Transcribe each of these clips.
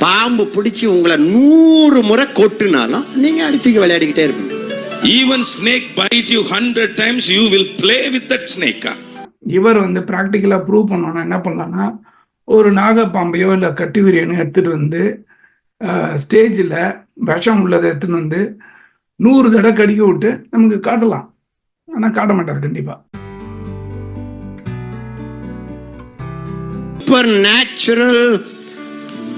பாம்பு பிடிச்சி உங்களை 100 முறை கொட்டுனாலும் நீங்க அடுத்துக்கு விளையாடிக்கிட்டே இருப்பீங்க. Even snake bite you 100 times, you will play with that snake. இவர் ப்ராக்டிக்கலா ப்ரூவ் பண்ணணும்னா என்ன பண்ணலாம்னா, ஒரு நாகப்பாம்பையோ இல்லை கட்டுவிரியனோ எடுத்துட்டு வந்து ஸ்டேஜில் விஷம் உள்ளதை எடுத்துன்னு வந்து 100 தடவை கடிக்க விட்டு நமக்கு காட்டலாம். ஆனால் காட்ட மாட்டார் கண்டிப்பா. Supernatural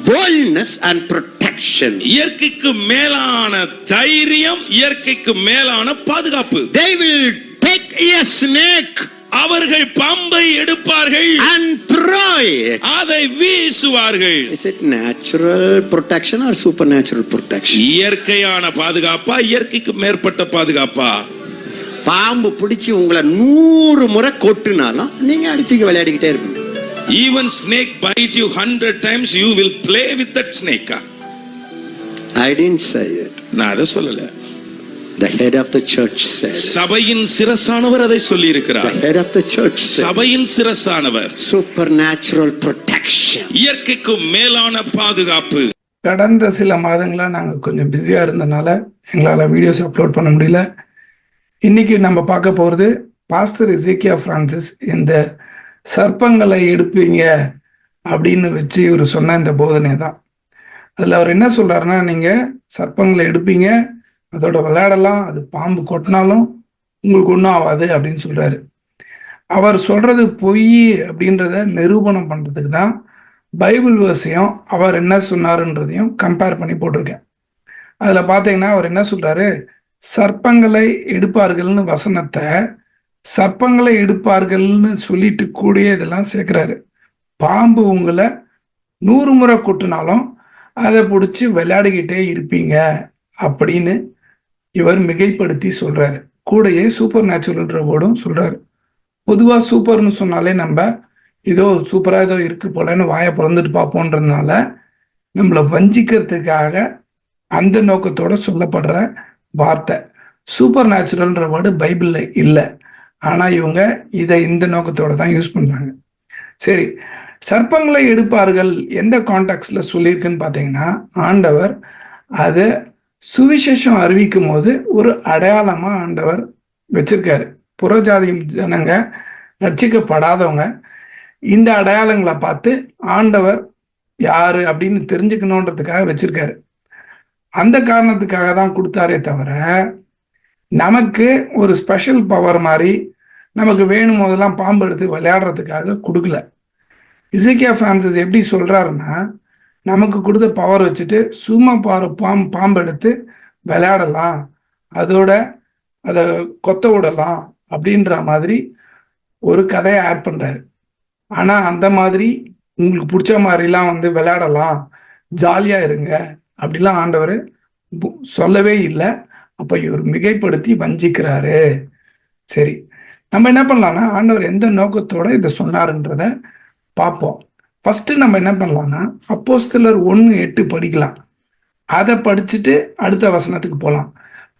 boldness and protection. இயற்கைக்கு மேலான தைரியம், இயற்கைக்கு மேலான பாதுகாப்பு. They will take a snake. அவர்கள் பாம்பை எடுப்பார்கள் and throw it. அதை வீசுவார்கள். Is it natural protection or supernatural protection? இயற்கையான பாதுகாப்பா, இயற்கைக்கு மேற்பட்ட பாதுகாப்பா? பாம்பு பிடிச்சி உங்களை 100 முறை கொட்டுனாலும் நீங்க அடுத்துக்கு விளையாடிக்கிட்டே இருப்பீங்க. Even snake bite you 100 times, you will play with that snake. I didn't say it. நான் அதை சொல்லல. The head of the church said. சபையின் சிரசானவர் அதை சொல்லி இருக்கிறார். The head of the church said. சபையின் சிரசானவர். Supernatural protection. இயற்கைக்கு மேலான பாதுகாப்பு. கடந்த சில மாதங்களா நாங்கள் கொஞ்சம் பிஸியா இருந்தனால எங்களால் வீடியோஸ் அப்லோட் பண்ண முடியல. இன்னைக்கு நம்ம பார்க்க போகிறது பாஸ்டர் எசேக்கியா பிரான்சிஸ் இந்த சர்ப்பங்களை எடுப்பீங்க அப்படின்னு வச்சு இவர் சொன்ன இந்த போதனை தான். அதில் அவர் என்ன சொல்றாருன்னா, நீங்கள் சர்ப்பங்களை எடுப்பீங்க, அதோட விளையாடலாம், அது பாம்பு கொட்டினாலும் உங்களுக்கு ஒன்றும் ஆகாது அப்படின்னு சொல்றாரு. அவர் சொல்றது பொய் அப்படின்றத நிரூபணம் பண்றதுக்கு தான் பைபிள் வசையும் அவர் என்ன சொன்னாருன்றதையும் கம்பேர் பண்ணி போட்டிருக்கேன். அதில் பார்த்தீங்கன்னா அவர் என்ன சொல்றாரு, சர்ப்பங்களை எடுப்பார்கள்னு வசனத்தை சர்ப்பங்களை எடுப்பார்கள்னு சொல்லிட்டு கூடிய இதெல்லாம் சேர்க்கிறாரு. பாம்பு உங்களை 100 முறை கொட்டினாலும் அதை பிடிச்சி விளையாடிக்கிட்டே இருப்பீங்க அப்படின்னு இவர் மிகைப்படுத்தி சொல்றாரு. கூடையே சூப்பர் நேச்சுரல்ன்ற வேர்டும் சொல்றாரு. பொதுவாக சூப்பர்னு சொன்னாலே நம்ம ஏதோ சூப்பராக ஏதோ இருக்கு போலன்னு வாயை பிறந்துட்டு பார்ப்போன்றதுனால நம்மளை வஞ்சிக்கிறதுக்காக அந்த நோக்கத்தோட சொல்லப்படுற வார்த்தை. சூப்பர் நேச்சுரல்ன்ற வேர்டு பைபிளில் இல்லை, ஆனால் இவங்க இதை இந்த நோக்கத்தோட தான் யூஸ் பண்ணுறாங்க. சரி, சர்ப்பங்களை எடுப்பார்கள் எந்த கான்டெக்ட்ல சொல்லியிருக்குன்னு பார்த்தீங்கன்னா, ஆண்டவர் அதை சுவிசேஷம் அறிவிக்கும் போது ஒரு அடையாளமாக ஆண்டவர் வச்சிருக்காரு. புறஜாதி ஜனங்க ரட்சிக்கப்படாதவங்க இந்த அடையாளங்களை பார்த்து ஆண்டவர் யாரு அப்படின்னு தெரிஞ்சுக்கணுன்றதுக்காக வச்சிருக்காரு. அந்த காரணத்துக்காக தான் கொடுத்தாரே தவிர நமக்கு ஒரு ஸ்பெஷல் பவர் மாதிரி நமக்கு வேணும் போதெல்லாம் பாம்பு எடுத்து விளையாடுறதுக்காக கொடுக்கல. எசேக்கியா பிரான்சிஸ் எப்படி சொல்றாருன்னா, நமக்கு கொடுத்த பவர் வச்சுட்டு சும்மா பாம்பு எடுத்து விளையாடலாம், அதோட அதை கொத்த விடலாம் அப்படின்ற மாதிரி ஒரு கதையை ஆட் பண்றாரு. ஆனா அந்த மாதிரி உங்களுக்கு பிடிச்ச மாதிரிலாம் விளையாடலாம், ஜாலியா இருங்க அப்படிலாம் ஆண்டவர் சொல்லவே இல்லை. அப்ப இவர் மிகைப்படுத்தி வஞ்சிக்கிறாரு. சரி, நம்ம என்ன பண்ணலாம்னா, ஆண்டவர் எந்த நோக்கத்தோட இதை சொன்னாருன்றத பார்ப்போம். ஃபர்ஸ்ட் நம்ம என்ன பண்ணலாம்னா, அப்போஸ்தலர் 1:8 படிக்கலாம். அதை படிச்சுட்டு அடுத்த வசனத்துக்கு போகலாம்.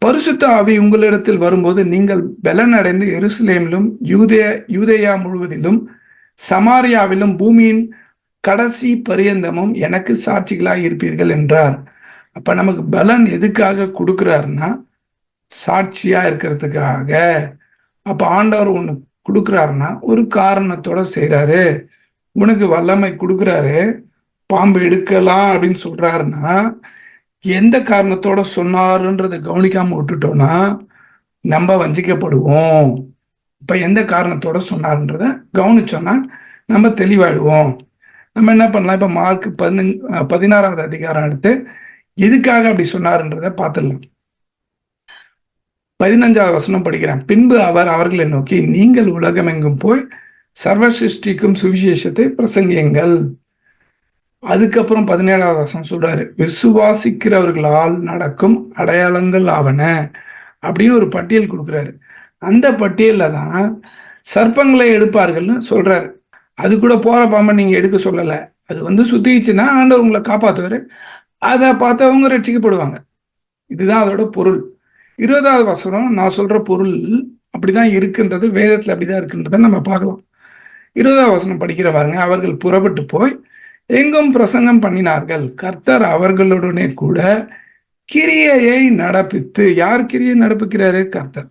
பரிசுத்த ஆவி உங்களிடத்தில் வரும்போது நீங்கள் பலன் அடைந்து எருசலேமிலும் யூதேயா முழுவதிலும் சமாரியாவிலும் பூமியின் கடைசி பரியந்தமும் எனக்கு சாட்சிகளாக இருப்பீர்கள் என்றார். அப்ப நமக்கு பலன் எதுக்காக கொடுக்குறாருன்னா, சாட்சியா இருக்கிறதுக்காக. அப்ப ஆண்டவர் ஒண்ணு கொடுக்குறாருன்னா ஒரு காரணத்தோட செய்யறாரு. உனக்கு வல்லமை கொடுக்குறாரு, பாம்பு எடுக்கலாம் அப்படின்னு சொல்றாருன்னா எந்த காரணத்தோட சொன்னாருன்றதை கவனிக்காம விட்டுட்டோம்னா நம்ம வஞ்சிக்கப்படுவோம். இப்ப எந்த காரணத்தோட சொன்னாருன்றத கவனிச்சோம்னா நம்ம தெளிவாயிடுவோம். நம்ம என்ன பண்ணலாம், இப்ப மார்க் 16வது அதிகாரம் எடுத்து எதுக்காக அப்படி சொன்னாருன்றத பார்த்துடலாம். 15வது வசனம் படிக்கிறேன். பின்பு அவர் அவர்களை நோக்கி, நீங்கள் உலகமெங்கும் போய் சர்வ சிருஷ்டிக்கும் சுவிசேஷத்தை பிரசங்கியுங்கள். அதுக்கப்புறம் 17வது வசனம் சொல்றாரு, விசுவாசிக்கிறவர்களால் நடக்கும் அடையாளங்கள் ஆவன அப்படின்னு ஒரு பட்டியல் கொடுக்குறாரு. அந்த பட்டியல்ல தான் சர்ப்பங்களை எடுப்பார்கள்னு சொல்றாரு. அது கூட போற பாம்பை நீங்க எடுக்க சொல்லலை. அது சுத்திச்சுன்னா ஆண்டவர் உங்களை காப்பாத்துவாரு, அதை பார்த்தவங்க ரட்சிக்கப்படுவாங்க. இதுதான் அதோட பொருள். 20வது வசனம் நான் சொல்ற பொருள் அப்படிதான் இருக்குன்றது, வேதத்துல அப்படிதான் இருக்குன்றத நம்ம பார்க்கலாம். 20வது வசனம் படிக்கிற பாருங்க. அவர்கள் புறப்பட்டு போய் எங்கும் பிரசங்கம் பண்ணினார்கள். கர்த்தர் அவர்களுடனே கூட கிரியையை நடப்பித்து, யார் கிரியை நடப்பிக்கிறாரு? கர்த்தர்.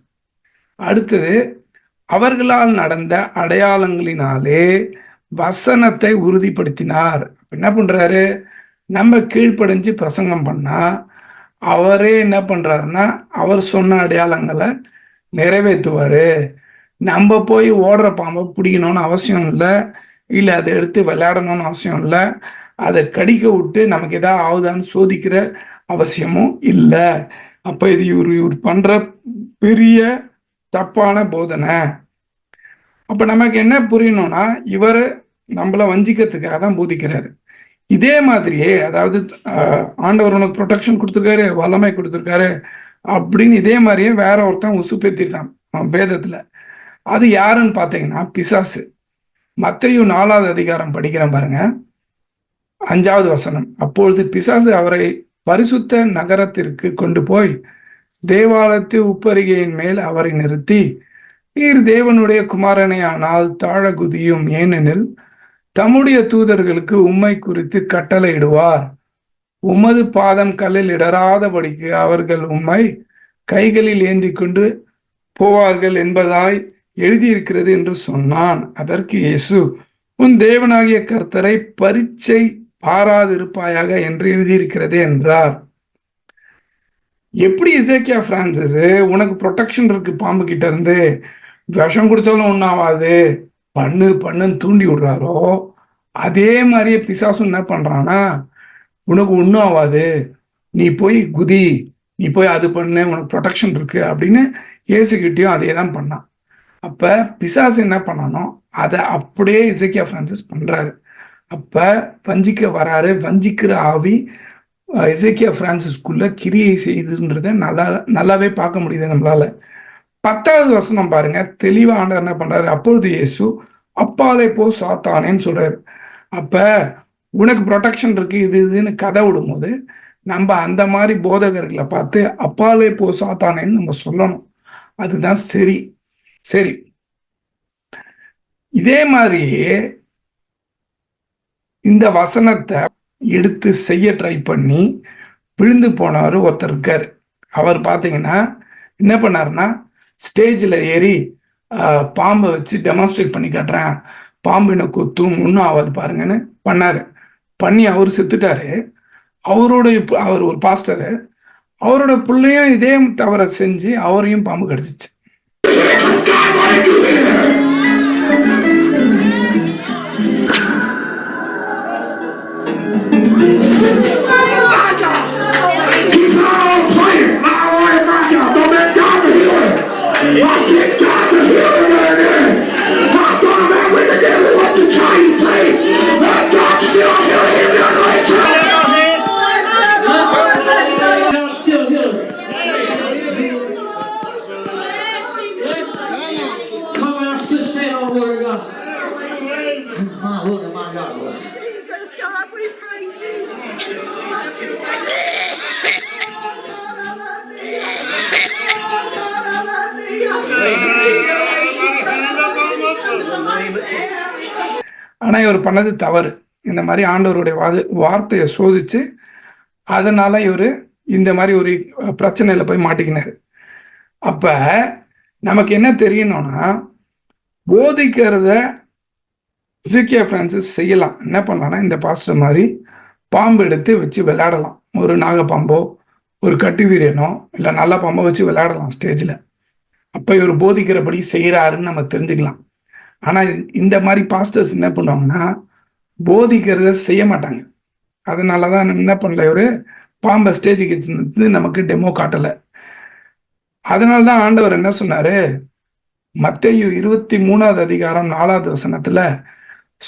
அடுத்தது, அவர்களால் நடந்த அடையாளங்களினாலே வசனத்தை உறுதிப்படுத்தினார். என்ன பண்றாரு? நம்ம கீழ்ப்படிஞ்சு பிரசங்கம் பண்ணா அவரே என்ன பண்றாருன்னா அவர் சொன்ன அடையாளங்களை நிறைவேற்றுவாரு. நம்ம போய் ஓடுற பாம்பை பிடிக்கணும்னு அவசியம் இல்லை, இல்லை அதை எடுத்து விளையாடணும்னு அவசியம் இல்லை, அதை கடிக்க விட்டு நமக்கு எதாவது ஆகுதான்னு சோதிக்கிற அவசியமும் இல்லை. அப்போ இது இவர் பண்ற பெரிய தப்பான போதனை. அப்போ நமக்கு என்ன புரியணும்னா, இவர் நம்மளை வஞ்சிக்கிறதுக்காக தான் போதிக்கிறாரு. இதே மாதிரியே, அதாவது ஆண்டவர் உனக்கு ப்ரொடெக்ஷன் கொடுத்துருக்காரு, வல்லமை கொடுத்துருக்காரு அப்படின்னு இதே மாதிரியே வேற ஒருத்தன் உசுப்பேத்திருக்கான் வேதத்துல. அது யாருன்னு பார்த்தீங்கன்னா பிசாசு. மத்தேயு 4வது அதிகாரம் படிக்கிறேன் பாருங்க, 5வது வசனம். அப்பொழுது பிசாசு அவரை பரிசுத்த நகரத்திற்கு கொண்டு போய் தேவாலயத்து உப்பரிகையின் மேல் அவரை நிறுத்தி, நீர் தேவனுடைய குமாரனே ஆனால் தாழ குதியும், ஏனெனில் தம்முடைய தூதர்களுக்கு உம்மை குறித்து கட்டளையிடுவார், உமது பாதம் கல்லில் இடராதபடிக்கு அவர்கள் உம்மை கைகளில் ஏந்தி கொண்டு போவார்கள் என்பதாய் எழுதியிருக்கிறது என்று சொன்னான். அதற்கு இயேசு, உன் தேவனாகிய கர்த்தரை பரீட்சை பாராதிருப்பாயாக என்று எழுதியிருக்கிறது என்றார். எப்படி எசேக்கியா பிரான்சிஸ் உனக்கு ப்ரொடெக்ஷன் இருக்கு பாம்பு கிட்ட இருந்து, விஷம் குடிச்சாலும் ஒன்றாவாது, பண்ணுன்னு தூண்டி விடுறாரோ, அதே மாதிரியே பிசாசும் என்ன பண்றான்னா, உனக்கு ஒன்றும் ஆகாது, நீ போய் குதி, நீ போய் அது பண்ணு, உனக்கு ப்ரொடெக்ஷன் இருக்கு அப்படின்னு இயேசுகிட்டையும் அதே தான் பண்ணான். அப்ப பிசாசு என்ன பண்ணானோ அதை அப்படியே எசேக்கியா பிரான்சிஸ் பண்றாரு. அப்ப வஞ்சிக்க வராரு. வஞ்சிக்கிற ஆவி எசேக்கியா பிரான்சிஸ்குள்ள கிரியை செய்துன்றத நல்லாவே பார்க்க முடியுது நம்மளால. 10வது வசனம் பாருங்க, தெளிவா ஆண்டவர் என்ன பண்றாரு? அப்பொழுது இயேசு, அப்பாலே போ சாத்தானேன்னு சொல்றாரு. அப்ப உனக்கு ப்ரொடெக்ஷன் இருக்கு இது இதுன்னு கதை விடும்போது நம்ம அந்த மாதிரி போதகர்களை பார்த்து அப்பாலே போ சாத்தானேன்னு நம்ம சொல்லணும். அதுதான் சரி. சரி, இதே மாதிரியே இந்த வசனத்தை எடுத்து செய்ய ட்ரை பண்ணி விழுந்து போனவர் ஒருத்தர் இருக்காரு. அவர் பார்த்தீங்கன்னா என்ன பண்ணாருன்னா, ஸ்டேஜில் ஏறி பாம்பை வச்சு டெமான்ஸ்ட்ரேட் பண்ணி காட்டுறேன், பாம்பு என்ன கொத்தும், ஒன்றும் ஆகாது பாருங்கன்னு பண்ணாரு. பண்ணி அவர் செத்துட்டாரு. அவர் ஒரு பாஸ்டரு, அவரோட பிள்ளையும் இதே தவறை செஞ்சு அவரையும் பாம்பு கடிச்சிச்சு. ஆனா இவர் பண்ணது தவறு. இந்த மாதிரி ஆண்டவருடைய வார்த்தையை சோதிச்சு அதனால இவர் இந்த மாதிரி ஒரு பிரச்சனையில போய் மாட்டிக்கினாரு. அப்ப நமக்கு என்ன தெரியணும்னா, போதிக்கிறத எசேக்கியா பிரான்சிஸ் செய்யலாம். என்ன பண்ணலாம்னா, இந்த பாஸ்டர் மாதிரி பாம்பு எடுத்து வச்சு விளையாடலாம். ஒரு நாகப்பாம்போ ஒரு கட்டு வீரனோ இல்லை நல்ல பாம்போ வச்சு விளையாடலாம் ஸ்டேஜில். அப்போ இவர் போதிக்கிறபடி செய்கிறாருன்னு நம்ம தெரிஞ்சுக்கலாம். ஆனால் இந்த மாதிரி பாஸ்டர்ஸ் என்ன பண்ணுவாங்கன்னா, போதிக்கிறத செய்ய மாட்டாங்க. அதனால தான் என்ன பண்ணல, இவர் பாம்பை ஸ்டேஜுக்கு வச்சு நமக்கு டெமோ காட்டலை. அதனால தான் ஆண்டவர் என்ன சொன்னாரு, மத்தேயு 23வது அதிகாரம் 4வது வசனத்துல,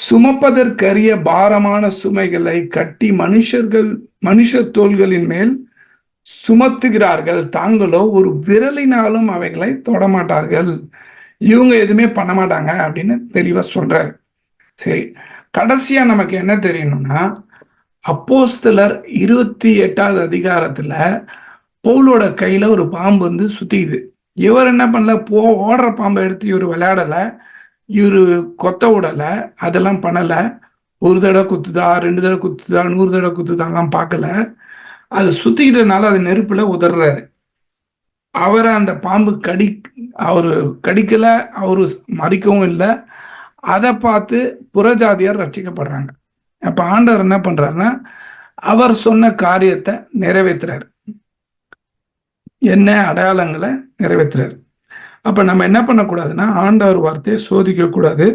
சுமப்பதற்கரிய பாரமான சுமைகளை கட்டி மனுஷர் தோள்களின் மேல் சுமத்துகிறார்கள், தாங்களோ ஒரு விரலினாலும் அவைகளை தொடமாட்டார்கள். இவங்க எதுவுமே பண்ண மாட்டாங்க அப்படின்னு தெளிவா சொல்றாரு. சரி, கடைசியா நமக்கு என்ன தெரியணும்னா, அப்போஸ்தலர் 28வது அதிகாரத்துல பவுலோட கையில ஒரு பாம்பு வந்து சுத்திக்குது. இவர் என்ன பண்ணல, ஓடுற பாம்பை எடுத்து இவர் விளையாடலை, இவர் கொத்த விடலை, அதெல்லாம் பண்ணலை. ஒரு தடவை குத்துதா, 2 தடவை குத்துதா, 100 தடவை குத்துதான்லாம் பார்க்கல. அது சுத்திக்கிட்டனால அது நெருப்புல உதறாரு. அவரை அந்த பாம்பு அவரு கடிக்கல, அவரு மறிக்கவும் இல்லை. அதை பார்த்து புறஜாதியார் ரட்சிக்கப்படுறாங்க. அப்ப ஆண்டவர் என்ன பண்றாருன்னா, அவர் சொன்ன காரியத்தை நிறைவேற்றுறாரு. என்ன அடையாளங்களை நிறைவேற்றுறாரு. அப்ப நம்ம என்ன பண்ணக்கூடாதுன்னா, ஆண்டவர் வார்த்தையை சோதிக்க கூடாது.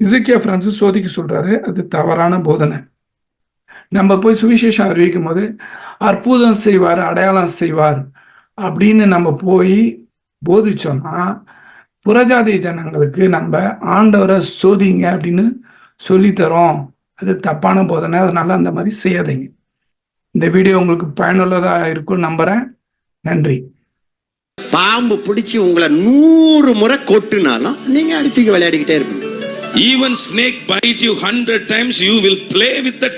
எசேக்கியா பிரான்சிஸ் சோதிக்க சொல்றாரு. அது தவறான போதனை. நம்ம போய் சுவிசேஷம் அறிவிக்கும் போது அற்புதம் செய்வார், அடையாளம் செய்வார் அப்படின்னு நம்ம போய் போதிச்சோம்னா, புறஜாதி ஜனங்களுக்கு நம்ம ஆண்டவரை சோதிங்க அப்படின்னு சொல்லித்தரோம். அது தப்பான போதனை. அதனால அந்த மாதிரி செய்யாதீங்க. இந்த வீடியோ உங்களுக்கு பயனுள்ளதாக இருக்கும் நம்புறேன். நன்றி. பாம்பு பிடிச்சி உங்களை 100 முறை கொட்டுனாலும் நீங்க அடிச்சுக்க விளையாடிக்கிட்டே இருப்பீங்க. Even snake bite you 100 times, you will play with that